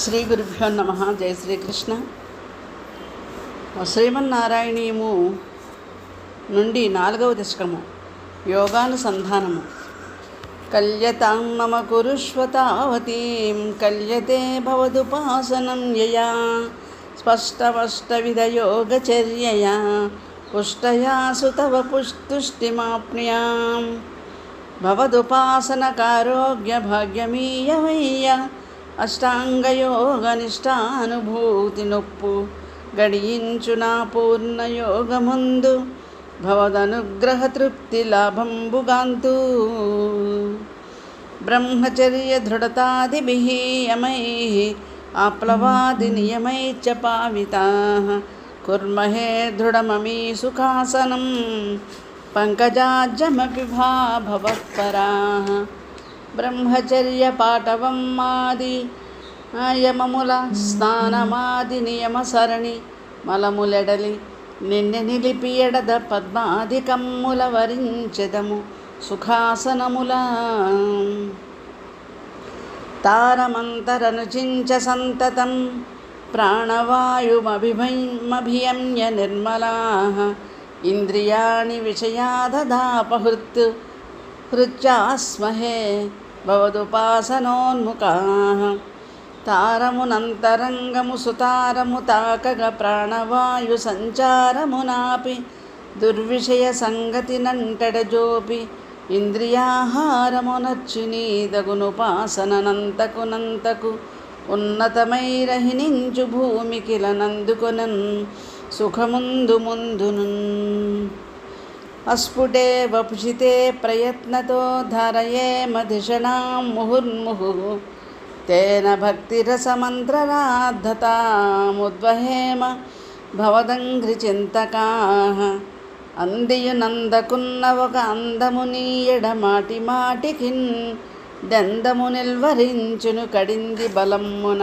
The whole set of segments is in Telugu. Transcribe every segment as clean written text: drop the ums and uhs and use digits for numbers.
శ్రీ గురుభ్యో నమ. జయ శ్రీకృష్ణ. శ్రీమన్నారాయణీయము నుండి 4వ దశకము యోగానుసంధానము. కల్యతాం మమ కురుష్వతావతీం కల్యతే భవదుపాసనం యయా స్పష్టమష్టవిధయోగచర్యయా పుష్టయా సుతవ పుష్టుష్టిమాప్నుయాం భవదుపాసనకారోగ్యభాగ్యమీయమయ్య అష్టాంగయోగనిష్టానుభూతి నొప్పు గడియించు నా పూర్ణయోగముందు భవదనుగ్రహ తృప్తి లాభంబుగాంతు. బ్రహ్మచర్య దృఢతాదిభిః యమైః ఆప్లవాది నియమైశ్చ పావితాః కుర్మహే దృఢమమీ సుఖాసనం పంకజాజ్యమపి భవత్పరాః. బ్రహ్మచర్య పాటవం మాది యమముల స్నానమాది నియమ సరణి మలములెడలి నిన్నె నిలిపి ఎడద పద్మాదికమ్ముల వరించెదము సుఖాసనముల. తారమంతరనుచించ సంతతం ప్రాణవాయుమభియమ్య నిర్మలాః ఇంద్రియాణి విషయాదదాపహృత్ హృత్యాస్మహే భవదుపాసనోన్ముఖాః. తారమునంతరంగము సుతారము తాకగ ప్రాణవాయు సంచారమునాపి దుర్విషయ సంగతి నంటడజోపి ఇంద్రియాహారమునర్చి నీదగునుపాసననంతకునంతకు ఉన్నతమైరహినించు భూమికిల నందుకొనన్ సుఖముందు ముందును. అస్ఫుటే వపుషితే ప్రయత్నతో ధారయే మధిషణాం ముహుర్ముహు తేన భక్తిరసమంత్రరాద్ధతాముద్వహేమ భవదంఘ్రి చింతకాః. అందియునందకున్న ఒక అందము నీయడ మాటి మాటికిన్ దెందము నిల్వరించును కడింది బలమ్మున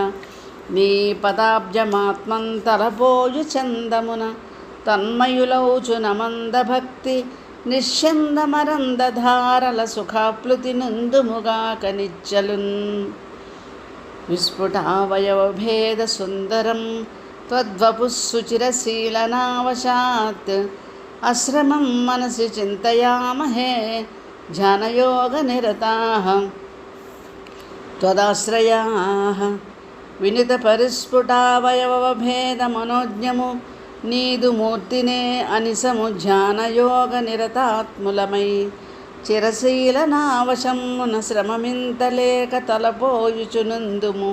నీ పదాబ్జమాత్మంతరపోయు చందమున తన్మయులౌచు నమంద భక్తి నిశ్చందమరందధారల సుఖాప్లుతి నుందుముగాక నిచ్చలున్. విస్ఫుటావయవభేద సుందరం త్వద్వపుఃసుచిరశీలనావశాత్ అశ్రమం మనసి చింతయామహే ధ్యానయోగ నిరతాః. త్వదాశ్రయాః వినిత పరిస్ఫుటావయవభేద మనోజ్ఞము నీదు మూర్తినే అనిసము ధ్యానయోగ నిరతాత్ములమై చిరశీలనావశమున శ్రమమింతలేక తలపోయుచునందుము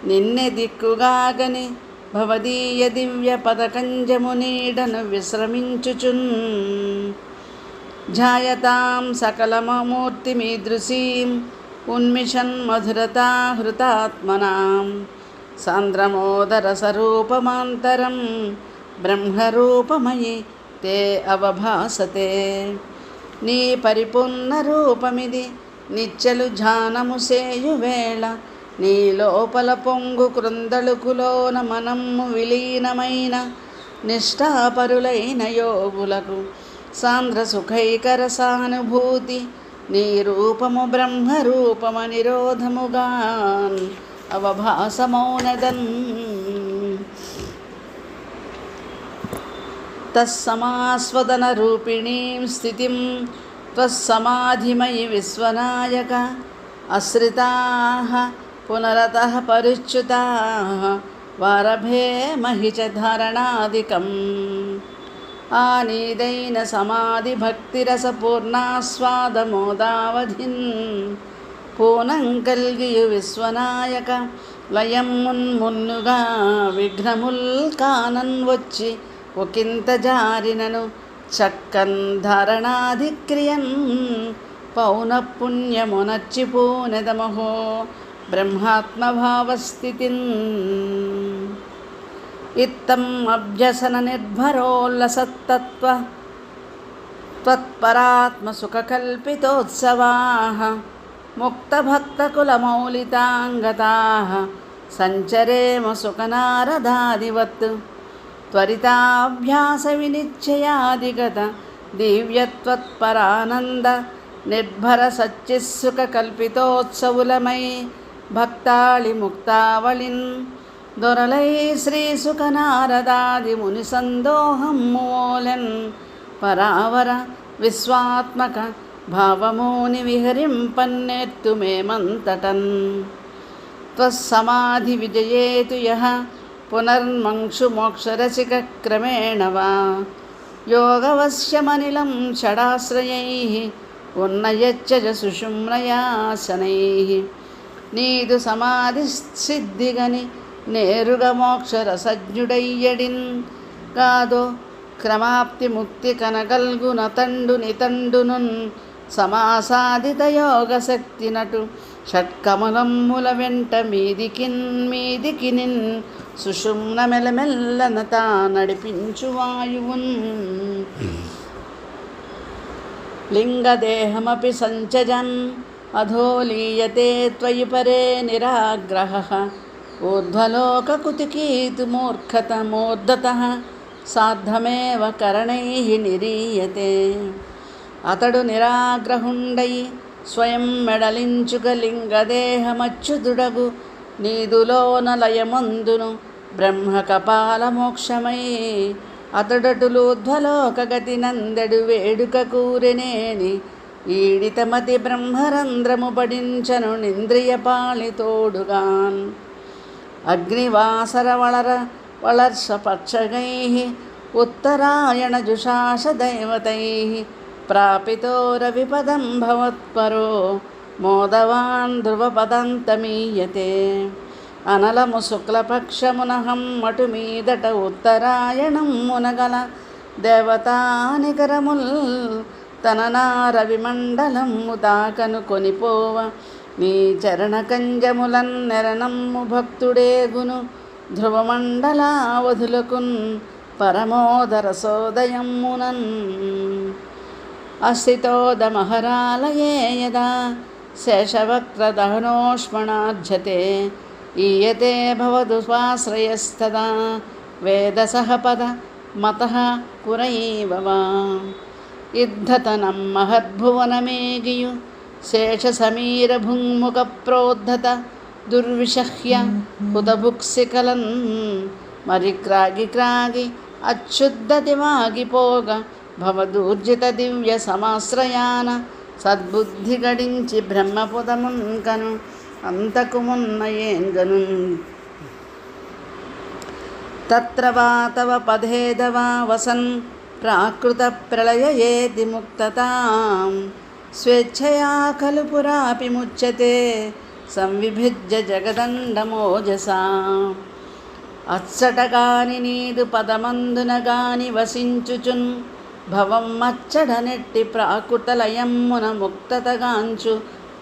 నిన్నె దిక్కుగాగని భవదీయ దివ్య పదకంజము నీడను విశ్రమించుచున్. ధ్యాయతాం సకలమూర్తిమీదృశీం ఉన్మిషన్ మధురతా హృతాత్మనాం సాంద్రమోదరసరూపమాంతరం బ్రహ్మరూపమయి తే అవభాసతే. నీ పరిపూర్ణ రూపమిది నిచ్చలు ధ్యానము సేయువేళ నీ లోపల పొంగు కృందళుకులోన మనమ్ము విలీనమైన నిష్ఠాపరులైన యోగులకు సాంద్ర సుఖైకరసానుభూతి నీ రూపము బ్రహ్మరూపమ నిరోధముగాన్ అవభాసమౌనదన్. తస్సమాస్వదన రూపిణీం స్థితిం త్వస్సమాధిమయి విశ్వనాయక అశ్రితాః పునరతః పరిచ్యుతాః వారభే మహి చ ధారణాదికం. ఆనీదైన సమాధి భక్తిరసపూర్ణాస్వాదమోదావధిన్ పూనం కల్గియు విశ్వనాయక లయం మున్మున్నుగా విఘ్నముల్ కానన్ వచ్చి ఒకంత జారినను చక్కన్ ధారణాధిక్రియన్ పౌనఃపుణ్యమునర్చిపూనెదమహో బ్రహ్మాత్మభావస్థితిన్. ఇత్తం అభ్యసన నిర్భరోల్లసత్తత్వ త్వత్పరాత్మసుఖకల్పితోత్సవాః ముక్తభక్తకులమౌలితాంగతాః సంచరేమ సుఖనారదాదివత్. త్వరితాభ్యాస వినిశ్చయాదిగత దివ్యత్వత్పరానంద నిర్భర సచ్చిస్సుఖ కల్పితోత్సవులమై భక్తాళి ముక్తావళిన్ దొరలై శ్రీ సుఖనారదాది ముని సందోహమ్మోలెన్ పరావర విశ్వాత్మక భావమోని విహరింపన్నెత్తుమేమంతటన్ త్వస్సమాధి విజయేతు యః పునర్మంక్షు మోక్షరసిక క్రమేణ వా యోగవశ్యమనిలం షడాశ్రయైః ఉన్నయచ్చ సుషుమ్నయాసనైః నీదు సమాధి సిద్ధిగని నేరుగా మోక్షరసజ్ఞుడయ్యడిన్ కాదో క్రమాప్తి ముక్తి కనగల్గున తండుని తండునున్ సమాసాదిత యోగ శక్తి నటు షట్కమలమ్ముల వెంట మీదికినిన్ సుషుమ్న మెల్లమెల్లనత నడిపించు వాయువున్ లింగదేహమపి సంచజన్ అధోలీయతే త్వయి పరే నిరాగ్రహః ఊర్ధ్వలోకకుతికీతు మూర్ధతః సాధ్యమేవ కరణైః నిరీయతే అతడు నిరాగ్రహుండై స్వయం మెడలించుక లింగదేహమచ్యుతుడగు నీదులోన లయమందును బ్రహ్మకపాల మోక్షమై అతడటులూర్ధ్వలోకగతి నందెడు వేడుక కూరెనేని ఈడితమతి బ్రహ్మరంధ్రము పడించను నింద్రియ పాళితోడుగాన్ అగ్నివాసర వళర్షపక్షగైః ఉత్తరాయణ జుషాష దైవతైః ప్రాపితో రవిపదం భవత్పరో మోదవాన్ ధ్రువపదంతమీయతే అనలము శుక్లపక్షమునహం మటు మీదట ఉత్తరాయణం మునగల దేవతానికరముల్ తననారవిమండలము దాకను కొనిపోవ నీ చరణ కంజములన్ నెరణమ్ము భక్తుడేగును ధ్రువమండలావధులకున్ పరమోదరసోదయమ్మునన్ అస్థితోదమహరాలయే యదా శేషవక్రదహనోష్మణార్జతే ఈయతే భవదు స్వాశ్రయస్తదా వేదసః పద మతః కురైవ వా ఇద్ధతనం మహద్భువనమేగియు శేషసమీర భుంముఖ ప్రోద్ధత దుర్విషహ్య హుతభుక్సికలన్ మరి క్రాగి అచ్యుద్ధతి వాగిపోగ భవదూర్జిత దివ్య సమాశ్రయాన సద్బుద్ధి గడించి బ్రహ్మపుదమున్కను అంతకు మున్నయేంగను తత్ర వా తవ పదేదవా వసన్ ప్రాకృత ప్రళయయేతి ముక్తతాం స్వేచ్ఛయా ఖలు పురాపి ముచ్యతే సంవిభిజ్య జగదండమోజసా అచ్చటగాని నీదు పదమందున గాని వసించుచున్ భవం మచ్చడ నెట్టి ప్రాకృతలయమ్మున ముక్తతగాంచు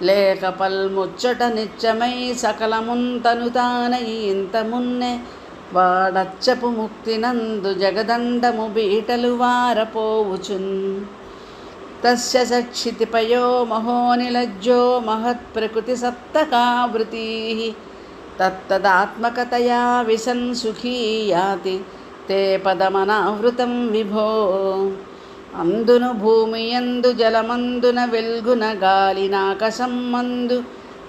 లేక పల్ముచ్చట నిత్యమై సకలముంతను తానై ఇంత మున్నె వాడచ్చపు ముక్తినందు జగదండము బీటలు వారపోవుచున్ తస్య సక్షితిపయో మహోనిలజ్జో మహత్ప్రకృతి సప్తకావృతీః తత్తదాత్మకతయా విశన్ సుఖీ యాతి తే పదమనావృతం విభో అందును భూమియందు జలమందున వెల్గున గాలినాకసమ్మందు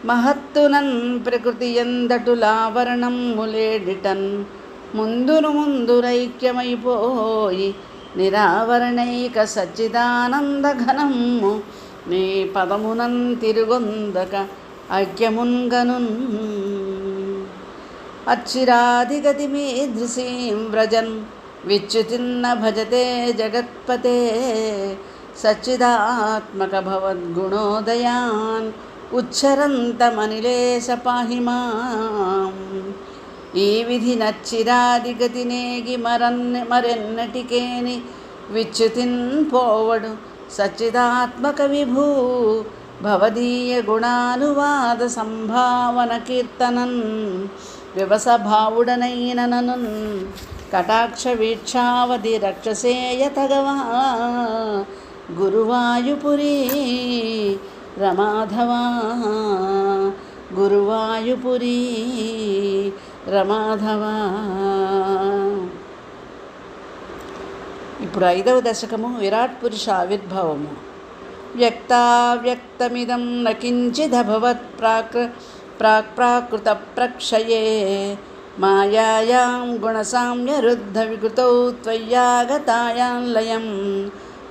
మహత్తునన్ ప్రకృతి ఎందటులావరణం ములేడిటన్ ముందురైక్యమైపోయి నిరావరణైక సచ్చిదానంద ఘనము నీ పదమునన్ తిరుగొందక ఐక్యమున్గనున్ అచ్చిరాధిగతి మీదృశీం వ్రజన్ విచ్యుతిన్న భజతే జగత్పతే సచ్చిదాత్మక భవద్గుణోదయాన్ ఉచ్చరంతమనిలేశ పాహి మాం ఈ విధి నచ్చిరాదిగతి నేగి మరెన్నటికేని విచ్యుతిన్ పోవడు సచ్చిదాత్మక విభూ భవదీయ గుణానువాద సంభావన కీర్తనన్ వ్యవసభావుడనైన ననున్ కటాక్ష వీక్షావధి రక్షసేయ తగవా గురువాయుపురీ రమాధవా గురువాయుపురీ రమాధవా. ఇప్పుడు 5వ దశకము విరాట్ పురుష ఆవిర్భావము. వ్యక్తావ్యక్తమిదం నకించిదభవత్ प्राक्प्राकृतप्रक्षये मायायां गुणसाम्यरुद्धविकृतौ त्वय्यागतायां लयं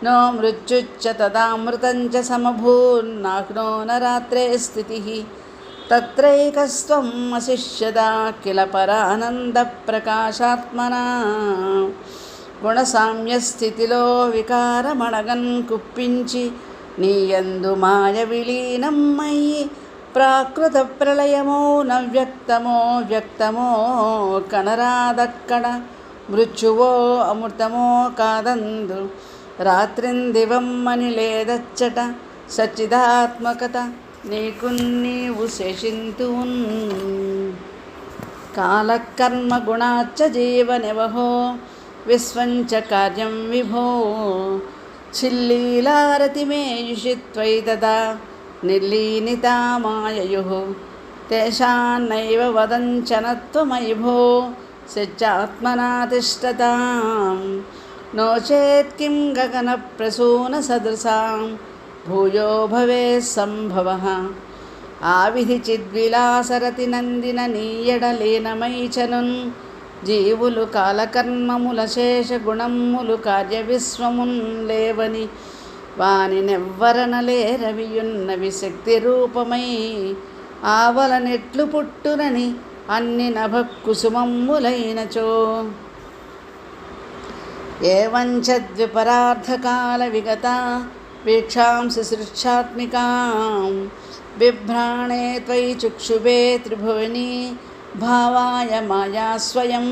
नो मृत्युश्च तदामृतं च समभून्नाह्नो न रात्रे स्थितिः तत्रैकस्त्वम् अशिष्यदा किल परानन्दप्रकाशात्मना గుణసామ్యస్థితిలో వికారమణగన్ కుప్పించి నీయందు మాయ విలీనమయ్యి ప్రాకృత ప్రళయమో నవ్యక్తమో వ్యక్తమో కనరాదక్కడ మృత్యువో అమృతమో కాదందు రాత్రిందివమ్మని లేదచ్చట సచ్చిదాత్మకత నీకు నీవు శేషింతువున్ కాలకర్మ గుణాచ్చ జీవనివహో విశ్వంచ కార్యం విభో చిల్లీలారతిమేయుషి త్వయి తదా నిర్లీనితా మాయయుః తేషాన్నైవ వదంచనత్వమయి భో సత్యాత్మనా తిష్టతాం నో చేత్ కిం గగనప్రసూనసదృశాం భూయో భవేత్ సంభవః ఆవిధి చిద్విలాసరతి నందిన నీయడలీనమైచనున్ జీవులు కాలకర్మముల శేష గుణములు కార్య విశ్వమున్ లేవని వాని నెవ్వరనలేరవియున్నవి శక్తి రూపమై ఆవలనెట్లు పుట్టునని అన్ని నభకుసుమమ్ములైనచో ఏవంచ ద్విపరార్థకాల విగత వీక్షాంసి సృష్టాత్మికాం బిభ్రాణే త్వయి చుక్షుభే త్రిభువని భావాయ మాయా స్వయం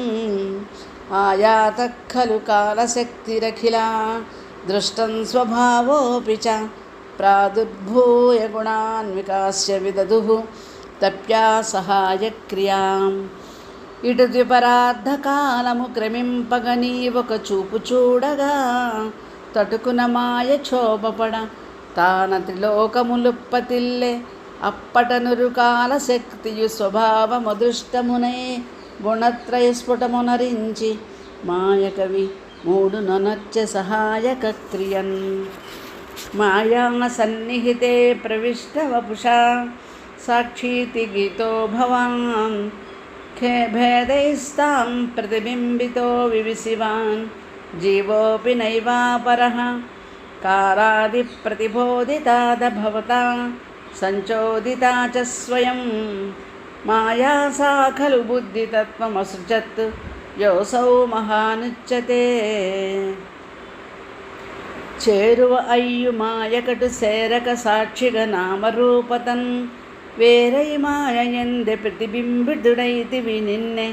ఆయాత ఖలు కాలశక్తిరఖిలా దృష్టం స్వభావోపి చ ప్రాదుర్భూయ గుణాన్వికాస్య విదదుః తప్యా సహాయక్రియాం ఇటు ద్విపరార్థకాలము క్రమింపగని ఒక చూపు చూడగా తటుకున మాయ క్షోభపడ తాన త్రిలోకములుప్పతిల్లే అప్పటనురు కాలశక్తియు స్వభావమదృష్టమునై గుణత్రయ స్ఫుటమునరించి మాయకవి మూడు నొనచ్చ సహాయక క్రియన్ మాయా సన్నిహితే ప్రవిష్ట వపుషా సాక్షీతి గీతో భవాన్ భేదైస్తాం ప్రతిబింబితో వివిసివాన్ జీవోపి నైవాపరః కాలాది ప్రతిబోధితాదభవతా సంచోదితా చ స్వయం మాయా సా ఖలు బుద్ధితత్వమసృజత్ యోసౌ మహానుచ్యతే చేరువ అయ్యు మాయకటు సేరక సాక్షిగ నామరూపతన్ వేరై మాయయందె ప్రతిబింబితుడైతివి నిన్నె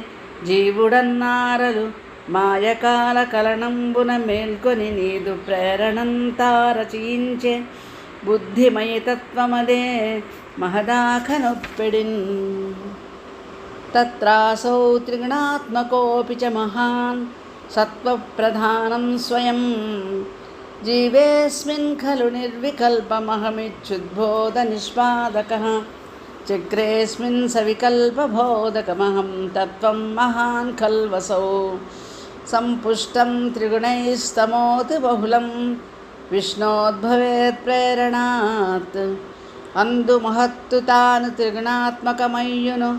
జీవుడన్నారలు మాయకాల కలనంబున మేల్కొని నీదు ప్రేరణంతారచయించే బుద్ధిమయతత్వమదే మహదాఖనొప్పెడిన్ తత్రాసౌ త్రిగుణాత్మకోపి చ మహాన్ సత్వప్రధానం స్వయం జీవేస్మిన్ ఖలు నిర్వికల్పమహమిచ్చుద్బోధ నిష్పాదకః చక్రేస్మిన్ సవికల్పబోధకమహం తత్వం మహాన్ ఖల్వసౌ సంపుష్టం త్రిగుణైస్తమోతి బహుళం విష్ణోద్భవేత్ ప్రేరణాత్ అందు మహత్తు తాను త్రిగుణాత్మకమయ్యును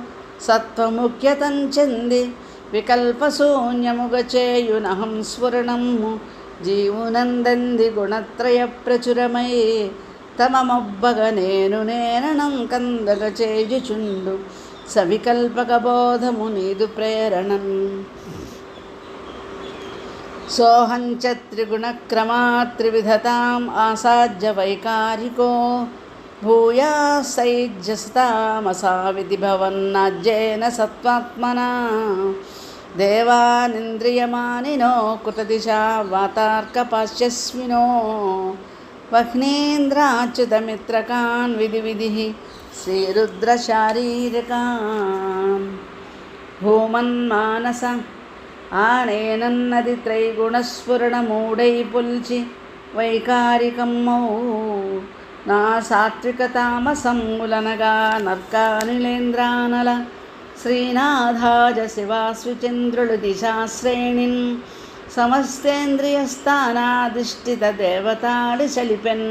సత్వముఖ్యతం చెంది వికల్పశూన్యముగ చేయునహం స్ఫురణము జీవునందంది గుణత్రయ ప్రచురమై తమమొబ్బగ నేననం కందగ చేయుచుండు సవికల్పక బోధము నీదు ప్రేరణం సోహంచ త్రిగుణక్రమాత్ త్రివిధతాం ఆసాజ్య వైకారికో భూయాసైజ్యస్తామసావిధి భవన్నాజ్యేన సత్వాత్మనా దేవానింద్రియమానినో కృతదిశా వాతార్కపాశ్యస్మినో వహ్నేంద్రాచ్యుతమిత్రకాన్ విధి విధి శ్రీరుద్రశారీరకాన్ భూమన్మానస ఆనేనన్నది త్రైగుణస్ఫురణమూడై పుల్చి వైకారికమ్మౌ నా సాత్వికతామసమ్ములనగా నర్కానిలేంద్రానల శ్రీనాథాజ శివాశ్విచంద్రులు దిశాశ్రేణిన్ సమస్తేంద్రియస్థానాధిష్ఠిత దేవతాడి చలిపెన్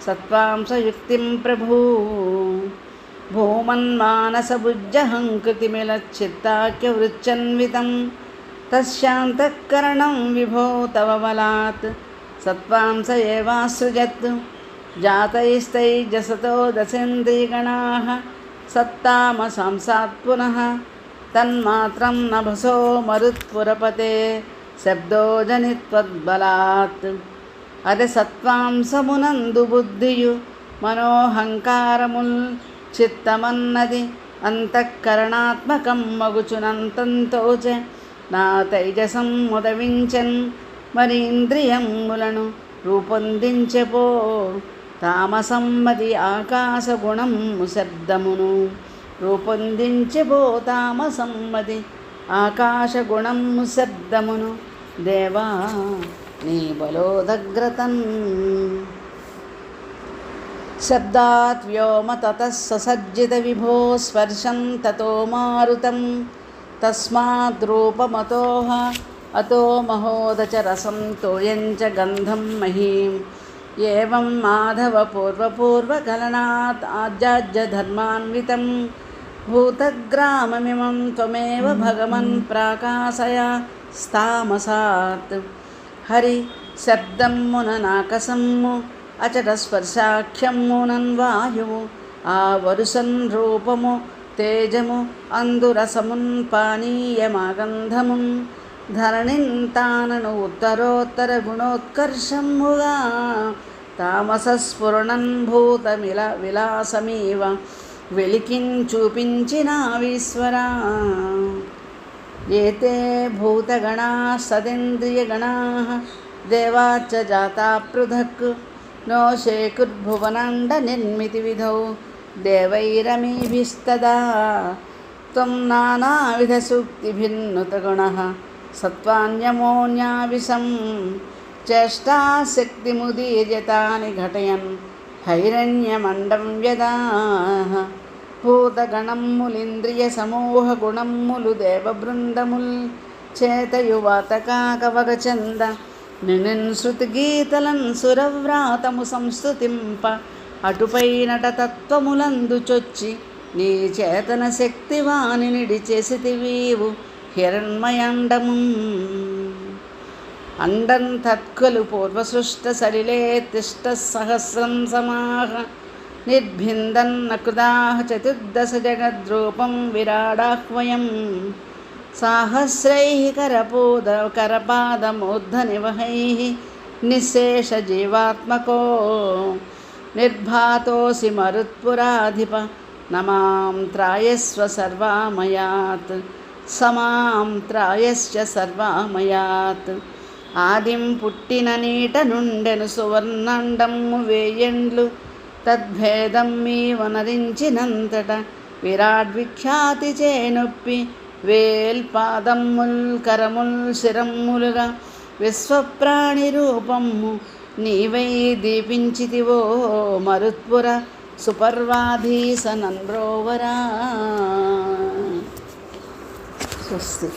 సత్వాంశయుక్తిం ప్రభూ భూమన్మానసభుజహం కృతిమిలచ్చిత్తాఖ్యవృచ్చన్వితం తస్యాంతఃకరణం విభో తవ బలాత్ సత్వాంస ఏవాసృజత్ జాతైస్తైజసతో దశేంద్రియగణాః సత్తామసాంసాత్ పునః తన్మాత్రం నభసో మరుత్పురపతే శబ్దో జనిత్వద్బలాత్. అది సత్వాంసమునందు బుద్ధియు మనోహంకారముల్ చిత్తమన్నది అంతఃకరణాత్మకం మగుచునంతంతోచ నా తైజసం ముదవించన్ మరి ఇంద్రియములను రూపొందించెపో తామసమ్మది ఆకాశగుణము శబ్దమును రూపొందించెపో తామసమ్మది ఆకాశగుణము శబ్దమును దేవా నీ బలోదగ్రతన్. శబ్దాత్ వ్యోమ తతః ససజ్జిత విభో స్పర్శం తతో మారుతం తస్మాద్ రూపమతోహ అతో మహోదచ రసం తోయంచ గంధం మహీం. ఏవం మాధవ పూర్వపూర్వకలనాత్ ఆజ్యాజ్యధర్మాన్వితం భూతగ్రామమిమం త్వమేవ భగవన్ ప్రాకాశయ స్తామసాత్. హరి శబ్దమ్ముననాకసమ్ము అచట స్పర్శాఖ్యమ్మునన్ వాయువు ఆ వరుసన్ రూపము తేజము అందురసమున్ పానీయమాగంధమున్ ధరణిన్ తానను ఉత్తరోత్తర గుణోత్కర్షముగా తామసస్ఫురణన్ భూతమిల విలాసమీవ వెలికిన్ చూపించినావీశ్వరా. ఏతే భూతగణా సదేంద్రియగణా దేవాచ్చ జాతా పృథక్ నో శేకుర్భువనాండ నిర్మితి విధౌ దేవైరమీభిస్తదా. త్వం నానావిధ సూక్తిభిన్నుతగుణః సత్వాన్యమోన్యావిశం చేష్టాశక్తిముదీర్యతాని ఘటయన్ హైరణ్యమండం వ్యదాః. భూతగణమ్ములింద్రియ సమూహ గుణమ్ములు దేవబృందముల్ చేతయువాతకాకవగచంద నినిన్ శృతి గీతలన్ సురవ్రాతము సంస్థుతింప అటుపై నటతత్వములందు చొచ్చి నీ చేతన శక్తి వాణి నిడిచేసితివీవు హిరణ్మయాండము. అండం తత్కలు పూర్వసృష్ట సలిలే తిష్ట సహస్రం సమాహ నిర్భిందన్నకృదాః చతుర్దశ జగద్రూపం విరాడాహ్వయం. సాహస్రైః కరపాదమూర్ధనివహైః నిశ్శేషజీవాత్మకో నిర్భాతోసి మరుత్పురాధిప నమాం త్రాయస్వ సర్వామయాత్ సమాం త్రాయశ్చ సర్వామయాత్. ఆదిం పుట్టిన నీట నుండెను సువర్ణండమ్ము వేయండ్లు తద్భేదం మీ వనరించినంతట విరాడ్విఖ్యాతి చేనొప్పి వేల్పాదమ్ముల్ కరముల్ శిరమ్ములుగా విశ్వప్రాణి రూపము నీవై దీపించితివో మరుత్పుర సుపర్వాధీస నంద్రోవరా. స్వస్తి.